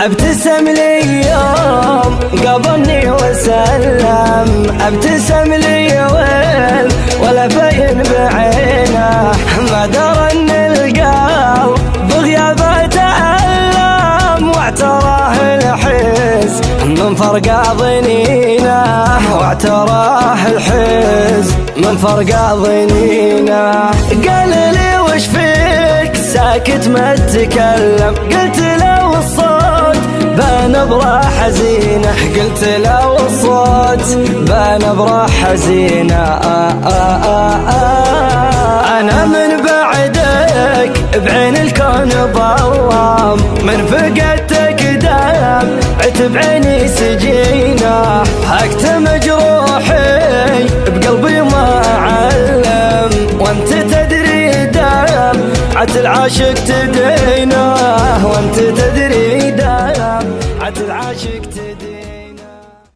ابتسم لي يوم قابلني وسلم، ابتسم لي ويل ولا باين بعينه، ما درى ان القلب بغيابه تألم، واعتراه الحز من فرق ضنينه، واعتراه الحز من فرق ضنينه. قال لي وش فيك ساكت ما تتكلم، قلت له الصوت بان براح حزينه، قلت له الصوت بان براح حزينه. انا من بعدك بعين الكون ظلام، من فقدتك دام عتب عيني سجينه، هكتم جروحي بقلبي ما علم، وانت تدري دام عت العاشق تدينه، وانت تدري دام عت العاشق تدينه.